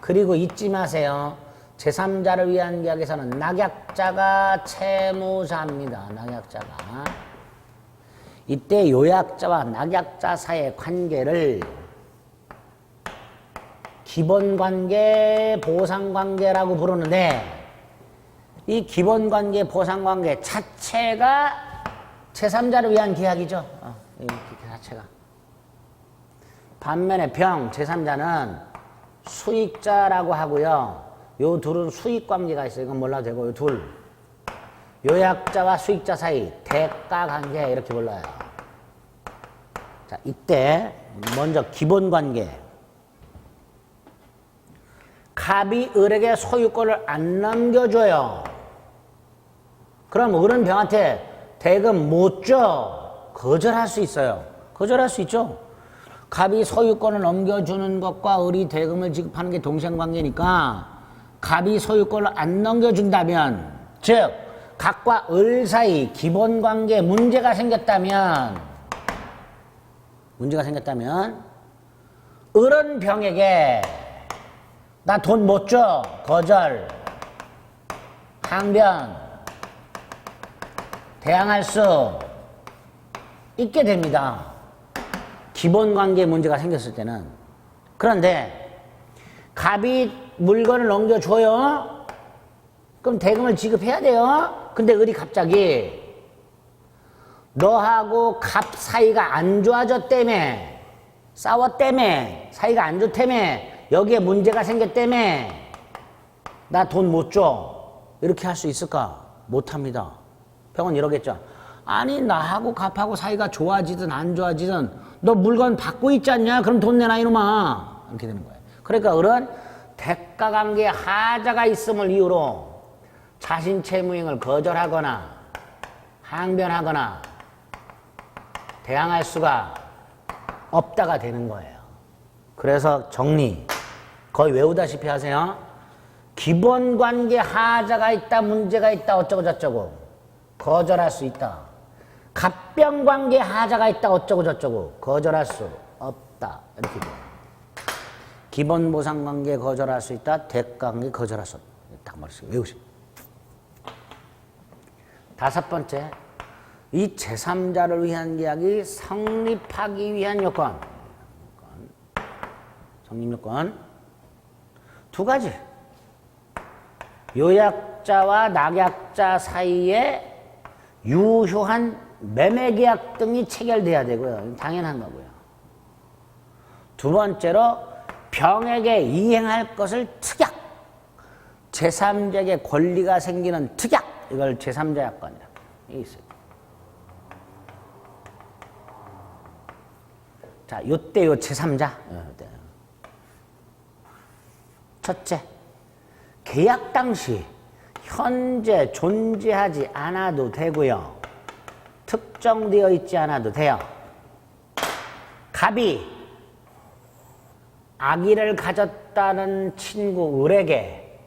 그리고 잊지 마세요. 제3자를 위한 계약에서는 낙약자가 채무자입니다. 낙약자가. 이때 요약자와 낙약자 사이의 관계를 기본관계, 보상관계라고 부르는데 이 기본관계, 보상관계 자체가 제3자를 위한 계약이죠. 이 자체가. 반면에 병, 제3자는 수익자라고 하고요. 요 둘은 수익관계가 있어요. 이건 몰라도 되고 요 둘. 요약자와 수익자 사이 대가관계 이렇게 불러요. 자, 이때 먼저 기본관계. 갑이 을에게 소유권을 안 넘겨줘요. 그럼 을은 병한테 대금 못 줘. 거절할 수 있어요. 거절할 수 있죠. 갑이 소유권을 넘겨주는 것과 을이 대금을 지급하는 게 동생관계니까 갑이 소유권을 안 넘겨준다면, 즉 갑과 을 사이 기본관계에 문제가 생겼다면 을은 병에게 나 돈 못 줘. 거절. 항변. 대항할 수 있게 됩니다. 기본관계에 문제가 생겼을 때는. 그런데 갑이 물건을 넘겨줘요. 그럼 대금을 지급해야 돼요. 근데 을이 갑자기 너하고 갑 사이가 안 좋아졌다며, 싸웠다며, 사이가 안 좋다며, 여기에 문제가 생겼다며 나 돈 못 줘. 이렇게 할 수 있을까? 못합니다. 병은 이러겠죠. 아니 나하고 갑하고 사이가 좋아지든 안 좋아지든 너 물건 받고 있지 않냐? 그럼 돈 내놔 이놈아. 이렇게 되는 거예요. 그러니까 을은 대가관계에 하자가 있음을 이유로 자신 채무행을 거절하거나 항변하거나 대항할 수가 없다가 되는 거예요. 그래서 정리 거의 외우다시피 하세요. 기본관계 하자가 있다, 문제가 있다, 어쩌고 저쩌고 거절할 수 있다. 갑병관계 하자가 있다, 어쩌고 저쩌고 거절할 수 없다. 이렇게 돼요. 기본보상관계 거절할 수 있다, 대가관계 거절할 수 없다. 딱 말씀 외우시고. 다섯 번째, 이 제3자를 위한 계약이 성립하기 위한 요건. 성립요건 두 가지. 요약자와 낙약자 사이에 유효한 매매계약 등이 체결돼야 되고요. 당연한 거고요. 두 번째로 병에게 이행할 것을 특약. 제3자에게 권리가 생기는 특약. 이걸 제3자 약관이라고 있어요. 자, 요때 요 제3자. 첫째, 계약 당시 현재 존재하지 않아도 되고요. 특정되어 있지 않아도 돼요. 갑이 아기를 가졌다는 친구 을에게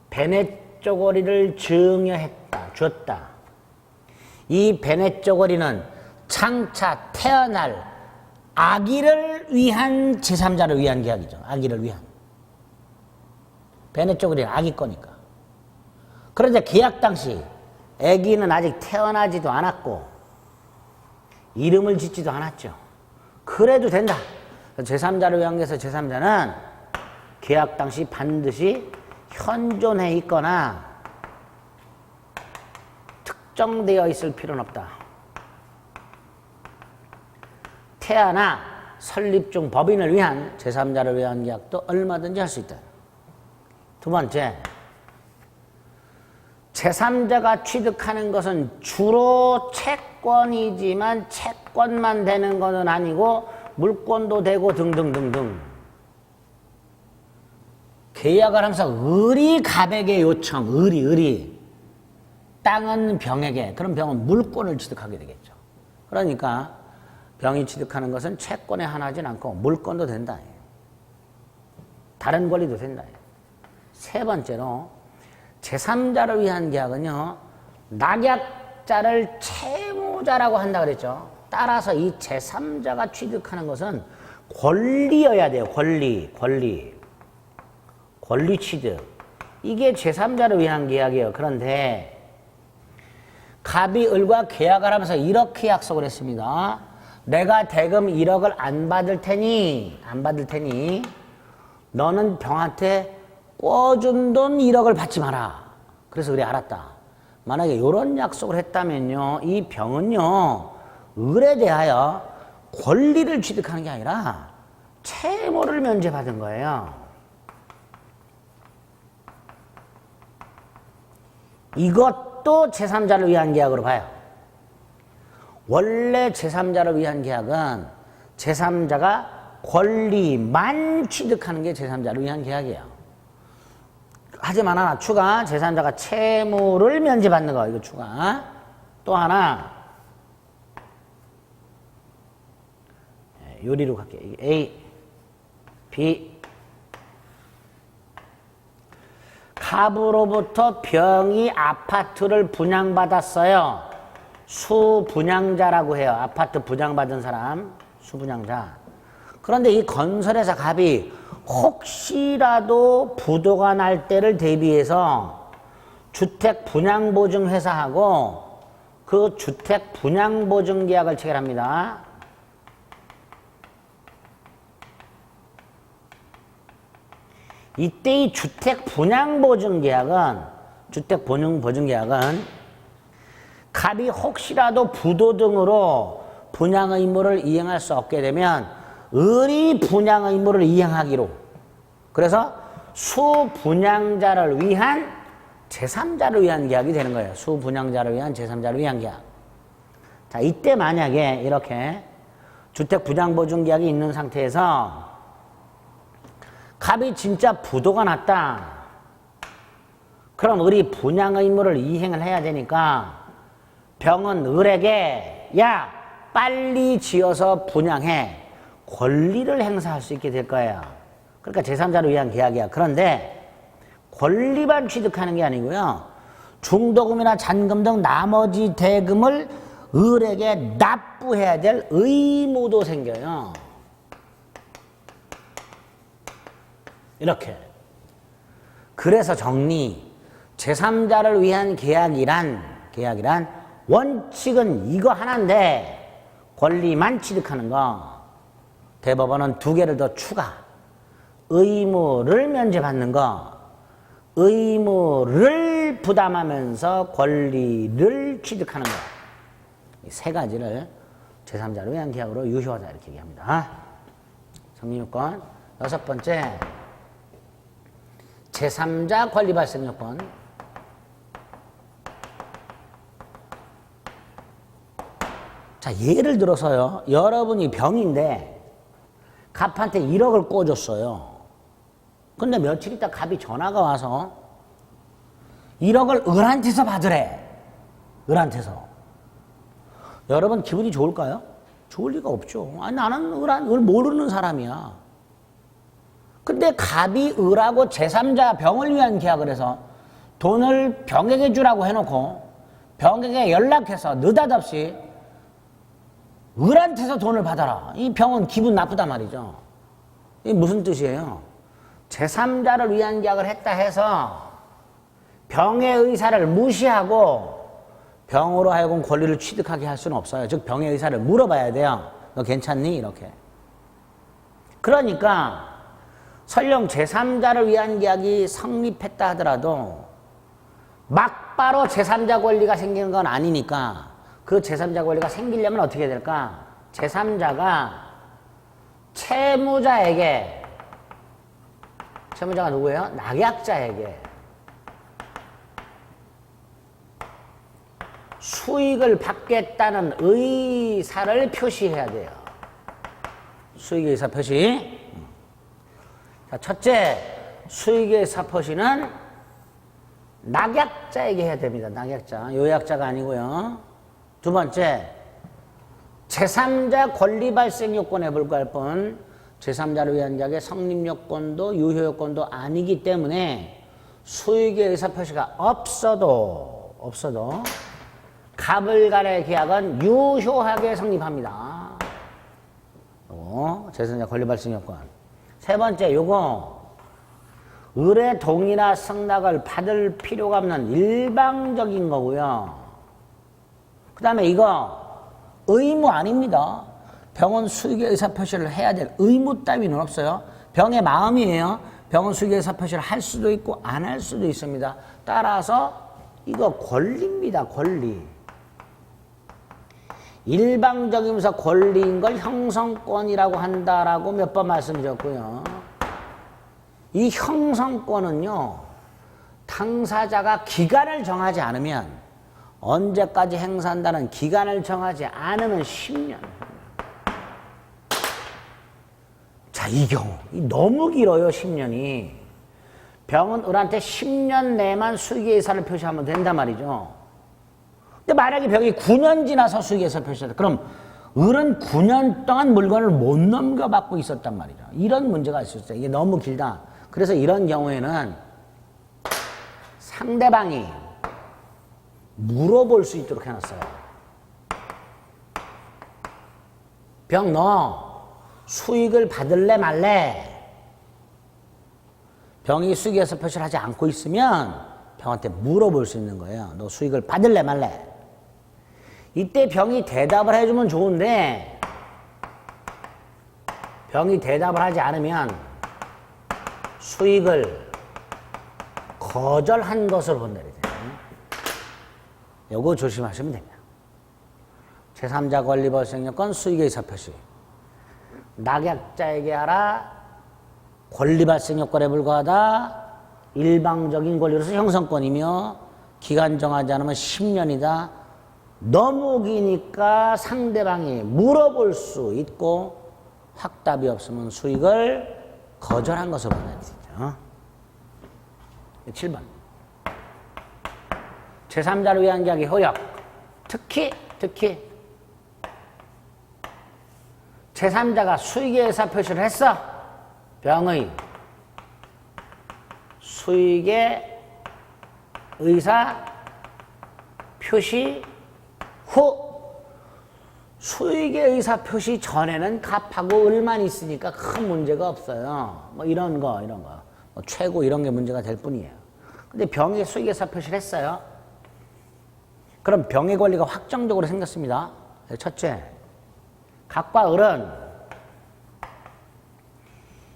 베넷 쪼고리를 증여했다, 줬다. 이 베넷 쪼고리는 장차 태어날 아기를 위한 제3자를 위한 계약이죠. 아기를 위한. 베넷 쪼고리는 아기 거니까. 그런데 계약 당시 아기는 아직 태어나지도 않았고 이름을 짓지도 않았죠. 그래도 된다. 제3자를 위한 게서 제3자는 계약 당시 반드시 현존해 있거나 특정되어 있을 필요는 없다. 태아나 설립 중 법인을 위한 제3자를 위한 계약도 얼마든지 할 수 있다. 두 번째, 제3자가 취득하는 것은 주로 채권이지만 채권만 되는 것은 아니고 물권도 되고 등등등등. 계약을 하면서 을이 갑에게 요청, 을이 땅은 병에게, 그럼 병은 물권을 취득하게 되겠죠. 그러니까 병이 취득하는 것은 채권에 하나진 않고 물권도 된다. 다른 권리도 된다. 세 번째로 제3자를 위한 계약은요, 낙약자를 채무자라고 한다 그랬죠. 따라서 이 제3자가 취득하는 것은 권리여야 돼요. 권리 취득. 이게 제3자를 위한 계약이에요. 그런데 갑이 을과 계약을 하면서 이렇게 약속을 했습니다. 내가 대금 1억을 안 받을 테니 너는 병한테 꿔준 돈 1억을 받지 마라. 그래서 그래 알았다. 만약에 이런 약속을 했다면요, 이 병은요 을에 대하여 권리를 취득하는 게 아니라 채무를 면제받은 거예요. 이것도 제3자를 위한 계약으로 봐요. 원래 제3자를 위한 계약은 제3자가 권리만 취득하는 게 제3자를 위한 계약이에요. 하지만 하나 추가, 제3자가 채무를 면제받는 거, 이거 추가. 또 하나, 요리로 갈게요. A, B. 갑으로부터 병이 아파트를 분양받았어요. 수분양자라고 해요. 아파트 분양받은 사람, 수분양자. 그런데 이 건설회사 갑이 혹시라도 부도가 날 때를 대비해서 주택 분양보증회사하고 그 주택 분양보증계약을 체결합니다. 이때 이 주택 분양보증계약은 갑이 혹시라도 부도 등으로 분양 의무를 이행할 수 없게 되면 을이 분양 의무를 이행하기로. 그래서 수분양자를 위한 제3자를 위한 계약이 되는 거예요. 수분양자를 위한 제3자를 위한 계약. 자, 이때 만약에 이렇게 주택 분양보증계약이 있는 상태에서 갑이 진짜 부도가 났다. 그럼 을이 분양 의무를 이행을 해야 되니까 병은 을에게 야 빨리 지어서 분양해 권리를 행사할 수 있게 될 거예요. 그러니까 제3자를 위한 계약이야. 그런데 권리만 취득하는 게 아니고요, 중도금이나 잔금 등 나머지 대금을 을에게 납부해야 될 의무도 생겨요. 이렇게. 그래서 정리, 제3자를 위한 계약이란 원칙은 이거 하나인데 권리만 취득하는 거. 대법원은 2개를 더 추가. 의무를 면제받는 거, 의무를 부담하면서 권리를 취득하는 거. 이 3가지를 제3자를 위한 계약으로 유효하다 이렇게 얘기합니다. 성립요건. 6번째, 제3자 권리 발생 요건. 자, 예를 들어서요, 여러분이 병인데 갑한테 1억을 꿔줬어요. 근데 며칠 있다 갑이 전화가 와서 1억을 을한테서 받으래. 을한테서. 여러분 기분이 좋을까요? 좋을 리가 없죠. 아니, 나는 을 모르는 사람이야. 근데 갑이 을하고 제3자 병을 위한 계약을 해서 돈을 병에게 주라고 해놓고 병에게 연락해서 느닷없이 을한테서 돈을 받아라. 이 병은 기분 나쁘단 말이죠. 이게 무슨 뜻이에요? 제3자를 위한 계약을 했다 해서 병의 의사를 무시하고 병으로 하여금 권리를 취득하게 할 수는 없어요. 즉 병의 의사를 물어봐야 돼요. 너 괜찮니? 이렇게. 그러니까 설령 제3자를 위한 계약이 성립했다 하더라도 막바로 제3자 권리가 생기는 건 아니니까 그 제3자 권리가 생기려면 어떻게 될까? 제3자가 채무자에게, 채무자가 누구예요? 낙약자에게 수익을 받겠다는 의사를 표시해야 돼요. 수익의 의사 표시. 자, 첫째, 수익의 의사 표시는 낙약자에게 해야 됩니다. 낙약자. 요약자가 아니고요. 두 번째, 제3자 권리 발생 요건에 불과할 뿐 제3자를 위한 계약의 성립 요건도 유효 요건도 아니기 때문에 수익의 의사표시가 없어도 갑을 간의 계약은 유효하게 성립합니다. 제3자 권리 발생 요건. 세 번째, 요거 의뢰 동의나 승낙을 받을 필요가 없는 일방적인 거고요. 그 다음에 이거 의무 아닙니다. 병원 수익의 의사표시를 해야 될 의무 따위는 없어요. 병의 마음이에요. 병원 수익의 의사표시를 할 수도 있고 안 할 수도 있습니다. 따라서 이거 권리입니다. 권리. 일방적이면서 권리인 걸 형성권이라고 한다라고 몇 번 말씀드렸고요. 이 형성권은요, 당사자가 기간을 정하지 않으면, 언제까지 행사한다는 기간을 정하지 않으면 10년. 자, 이 경우 너무 길어요. 10년이. 병은 을한테 10년 내만 수익의 의사를 표시하면 된단 말이죠. 근데 만약에 병이 9년 지나서 수익의 의사를 표시했다. 그럼 을은 9년 동안 물건을 못 넘겨받고 있었단 말이죠. 이런 문제가 있었어요. 이게 너무 길다. 그래서 이런 경우에는 상대방이 물어볼 수 있도록 해놨어요. 병, 너 수익을 받을래 말래? 병이 수익에서 표시를 하지 않고 있으면 병한테 물어볼 수 있는 거예요. 너 수익을 받을래 말래? 이때 병이 대답을 해주면 좋은데 병이 대답을 하지 않으면 수익을 거절한 것으로 본다는 거예요. 요거 조심하시면 됩니다. 제3자 권리 발생 요건 수익의 의사표시. 낙약자에게 하라. 권리 발생 요건에 불과하다. 일방적인 권리로서 형성권이며 기간 정하지 않으면 10년이다. 너무 기니까 상대방이 물어볼 수 있고 확답이 없으면 수익을 거절한 것으로 본다는 거죠. 7번. 제3자를 위한 계약의 효력. 특히 제3자가 수익의 의사 표시를 했어. 병의 수익의 의사 표시 후. 수익의 의사 표시 전에는 갑하고 을만 있으니까 큰 문제가 없어요. 뭐 이런 거. 뭐 최고 이런 게 문제가 될 뿐이에요. 근데 병의 수익의 의사 표시를 했어요. 그럼 병의 권리가 확정적으로 생겼습니다. 첫째, 갑과 을은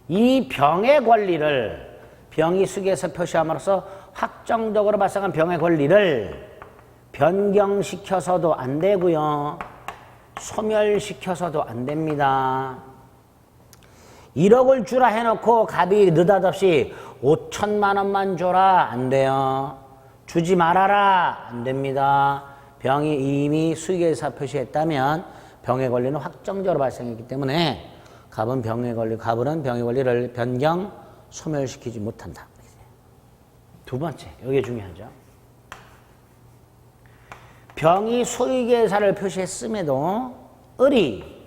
이 병의 권리를 병이 수익에서 표시함으로써 확정적으로 발생한 병의 권리를 변경시켜서도 안 되고요. 소멸시켜서도 안 됩니다. 1억을 주라 해놓고 갑이 느닷없이 5천만 원만 줘라. 안 돼요. 주지 말아라. 안 됩니다. 병이 이미 수익의 의사 표시했다면 병의 권리는 확정적으로 발생했기 때문에 갑은 병의 권리를 변경, 소멸시키지 못한다. 두 번째, 이게 중요하죠. 병이 수익의 의사를 표시했음에도 을이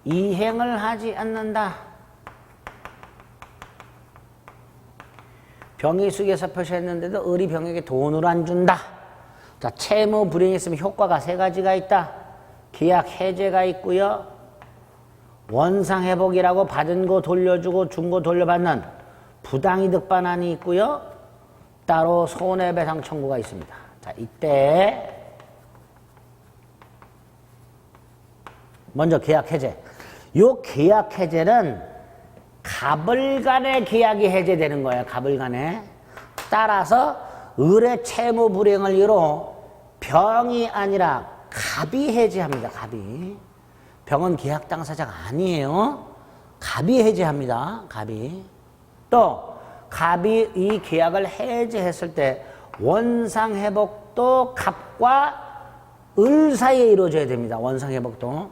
이행을 하지 않는다. 병이 수익의 의사 표시했는데도 을이 병에게 돈을 안 준다. 자, 채무 불이행이 있으면 효과가 세 가지가 있다. 계약 해제가 있고요. 원상회복이라고 받은 거 돌려주고 준 거 돌려받는 부당이득 반환이 있고요. 따로 손해배상 청구가 있습니다. 자, 이때 먼저 계약 해제. 요 계약 해제는 갑을 간의 계약이 해제되는 거예요. 갑을 간에. 따라서 을의 채무 불이행을 이유로 병이 아니라 갑이 해제합니다. 갑이. 병은 계약 당사자가 아니에요. 갑이 해제합니다. 갑이. 또 갑이 이 계약을 해제했을 때 원상회복도 갑과 을 사이에 이루어져야 됩니다. 원상회복도.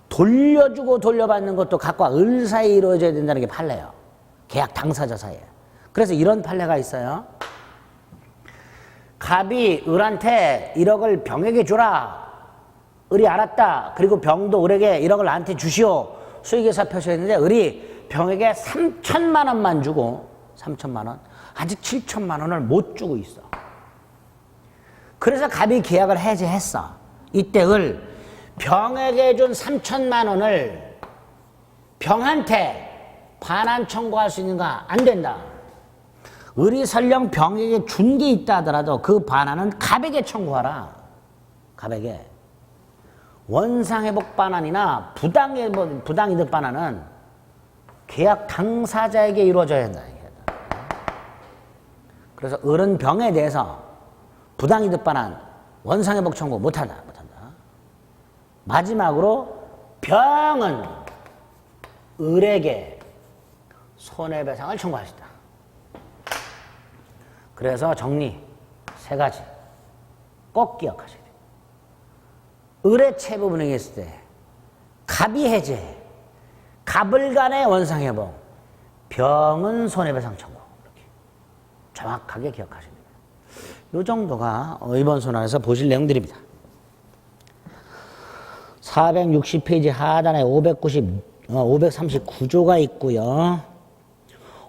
돌려주고 돌려받는 것도 갑과 을 사이에 이루어져야 된다는 게 판례예요. 계약 당사자 사이에. 그래서 이런 판례가 있어요. 갑이 을한테 1억을 병에게 주라. 을이 알았다. 그리고 병도 을에게 1억을 나한테 주시오. 수익에서 표시했는데 을이 병에게 3천만 원만 주고 3천만 원, 아직 7천만 원을 못 주고 있어. 그래서 갑이 계약을 해제했어. 이때 을 병에게 준 3천만 원을 병한테 반환 청구할 수 있는가? 안 된다. 을이 설령 병에게 준 게 있다 하더라도 그 반환은 갑에게 청구하라. 갑에게. 원상회복 반환이나 부당이득 반환은 계약 당사자에게 이루어져야 한다. 그래서 을은 병에 대해서 부당이득 반환, 원상회복 청구 못한다. 마지막으로 병은 을에게 손해배상을 청구할 수 있다. 그래서 정리 3가지 꼭 기억하셔야 돼요. 을의 채부분에 있을 때 갑이 해제, 갑을 간의 원상회복, 병은 손해배상 청구. 이렇게 정확하게 기억하셔야 됩니다. 이 정도가 이번 손안에서 보실 내용들입니다. 460페이지 하단에 539조가 있고요.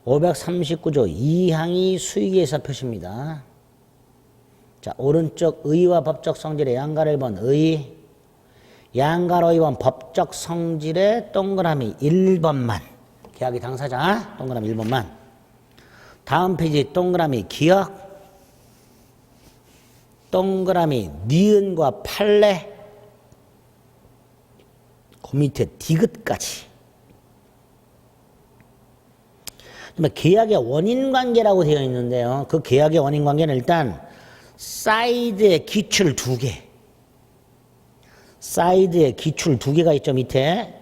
539조 2항이 수익에서 표시입니다. 자, 오른쪽 의와 법적 성질의 양가를 본 의, 양가로 2번 법적 성질의 동그라미 1번만. 계약의 당사자 동그라미 1번만. 다음 페이지 동그라미 기억, 동그라미 니은과 판례, 그 밑에 디귿까지. 계약의 원인관계라고 되어 있는데요. 그 계약의 원인관계는 일단 사이드에 기출 2개. 사이드에 기출 2개가 있죠. 밑에.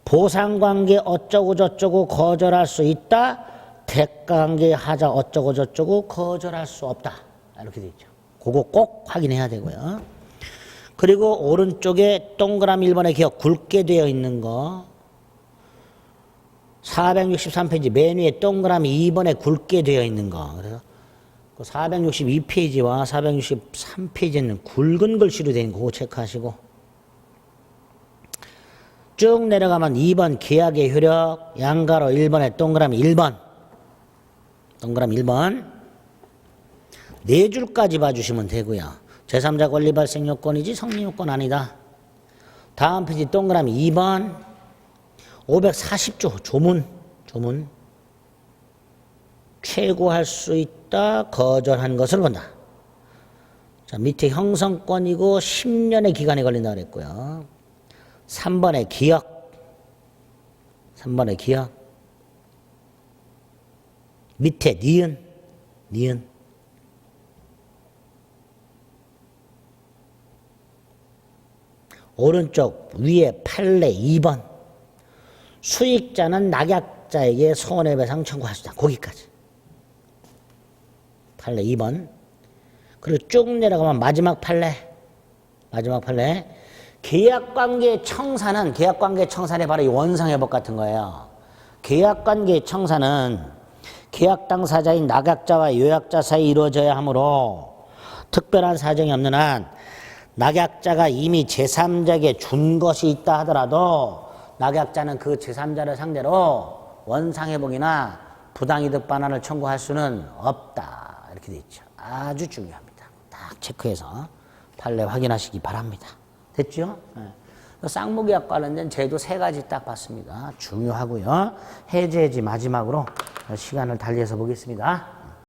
보상관계 어쩌고 저쩌고 거절할 수 있다. 대가관계 하자 어쩌고 저쩌고 거절할 수 없다. 이렇게 되어 있죠. 그거 꼭 확인해야 되고요. 그리고 오른쪽에 동그라미 1번의 기억 굵게 되어 있는 거. 463페이지 맨 위에 동그라미 2번에 굵게 되어 있는 거. 그래서 462페이지와 463페이지는 굵은 글씨로 되어 있는 거 그거 체크하시고, 쭉 내려가면 2번 계약의 효력, 양가로 1번에 동그라미 1번. 동그라미 1번. 4줄까지 봐주시면 되고요. 제3자 권리 발생 요건이지 성립 요건 아니다. 다음 페이지 동그라미 2번. 540조 조문. 최고할 수 있다. 거절한 것을 본다. 자, 밑에 형성권이고 10년의 기간이 걸린다 그랬고요. 3번의 기억. 3번의 기억. 밑에 니은. 오른쪽 위에 판례 2번. 수익자는 낙약자에게 손해배상 청구할 수 있다. 거기까지. 판례 2번. 그리고 쭉 내려가면 마지막 판례. 계약관계 청산은 바로 이 원상회복 같은 거예요. 계약관계 청산은 계약 당사자인 낙약자와 요약자 사이 이루어져야 하므로 특별한 사정이 없는 한 낙약자가 이미 제3자에게 준 것이 있다 하더라도 낙약자는 그 제3자를 상대로 원상회복이나 부당이득 반환을 청구할 수는 없다. 이렇게 되어 있죠. 아주 중요합니다. 딱 체크해서 판례 확인하시기 바랍니다. 됐죠? 네. 쌍무계약 관련된 제도 3가지 딱 봤습니다. 중요하고요. 해제해지 마지막으로 시간을 달리해서 보겠습니다.